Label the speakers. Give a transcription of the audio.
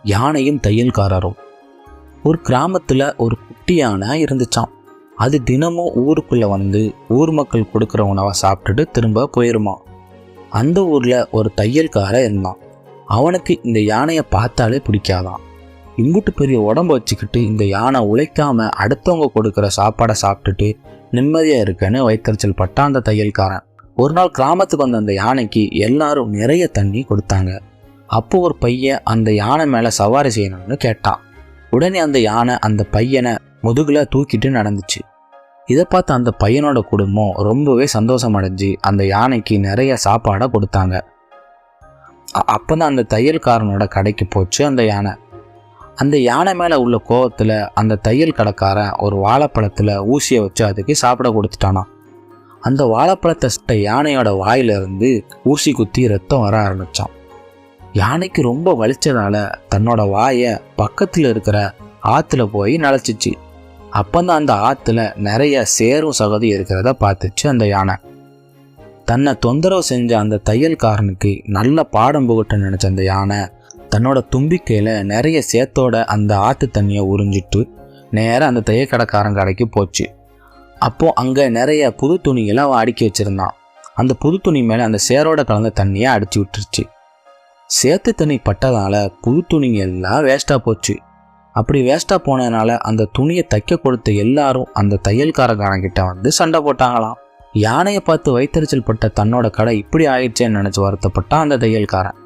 Speaker 1: யானையும் தையல்காரரும். ஒரு கிராமத்தில் ஒரு குட்டி யானை இருந்துச்சான். அது தினமும் ஊருக்குள்ளே வந்து ஊர் மக்கள் கொடுக்குற உணவை சாப்பிட்டுட்டு திரும்ப போயிருமா. அந்த ஊரில் ஒரு தையல்காரன் இருந்தான். அவனுக்கு இந்த யானையை பார்த்தாலே பிடிக்காதான். இங்குட்டு பெரிய உடம்பு வச்சுக்கிட்டு இந்த யானை உழைக்காம அடுத்தவங்க கொடுக்குற சாப்பாடை சாப்பிட்டுட்டு நிம்மதியாக இருக்குன்னு வைத்தறிச்சல் பட்டான் அந்த தையல்காரன். ஒரு நாள் கிராமத்துக்கு வந்த அந்த யானைக்கு எல்லாரும் நிறைய தண்ணி கொடுத்தாங்க. அப்போ ஒரு பையன் அந்த யானை மேலே சவாரி செய்யணும்னு கேட்டான். உடனே அந்த யானை அந்த பையனை முதுகில் தூக்கிட்டு நடந்துச்சு. இதை பார்த்து அந்த பையனோட குடும்பம் ரொம்பவே சந்தோஷம் அடைஞ்சு அந்த யானைக்கு நிறைய சாப்பாடை கொடுத்தாங்க. அப்போ தான் அந்த தையல்காரனோட கடைக்கு போச்சு அந்த யானை. அந்த யானை மேலே உள்ள கோவத்தில் அந்த தையல் கடைக்காரன் ஒரு வாழைப்பழத்தில் ஊசியை வச்சு அதுக்கு சாப்பிட கொடுத்துட்டானா. அந்த வாழைப்பழத்தை யானையோட வாயிலிருந்து ஊசி குத்தி ரத்தம் வர ஆரம்பித்தான். யானைக்கு ரொம்ப வலிச்சதால தன்னோட வாயை பக்கத்தில் இருக்கிற ஆற்றுல போய் நனைச்சிச்சு. அப்போ தான் அந்த ஆற்றுல நிறைய சேரும் சகதி இருக்கிறத பார்த்துச்சு அந்த யானை. தன்னை தொந்தரவு செஞ்ச அந்த தையல்காரனுக்கு நல்ல பாடம் புகட்ட நினச்ச அந்த யானை தன்னோட தும்பிக்கையில் நிறைய சேத்தோட அந்த ஆற்று தண்ணியை உறிஞ்சிட்டு நேராக அந்த தையக்கடைக்காரன் கடைக்கு போச்சு. அப்போது அங்கே நிறைய புது துணிகளை அவன் அடுக்கி வச்சுருந்தான். அந்த புது துணி மேலே அந்த சேரோட கலந்த தண்ணியை அடித்து விட்டுருச்சு. சேத்து தண்ணி பட்டதால் புது துணிங்க எல்லாம் வேஸ்ட்டாக போச்சு. அப்படி வேஸ்ட்டாக போனதுனால அந்த துணியை தைக்க கொடுத்த எல்லாரும் அந்த தையல்காரங்கிட்ட வந்து சண்டை போட்டாங்களாம். யானையை பார்த்து வைத்தறிச்சல் பட்ட தன்னோட கடை இப்படி ஆயிடுச்சேன்னு நினச்சி வருத்தப்பட்டான் அந்த தையல்காரன்.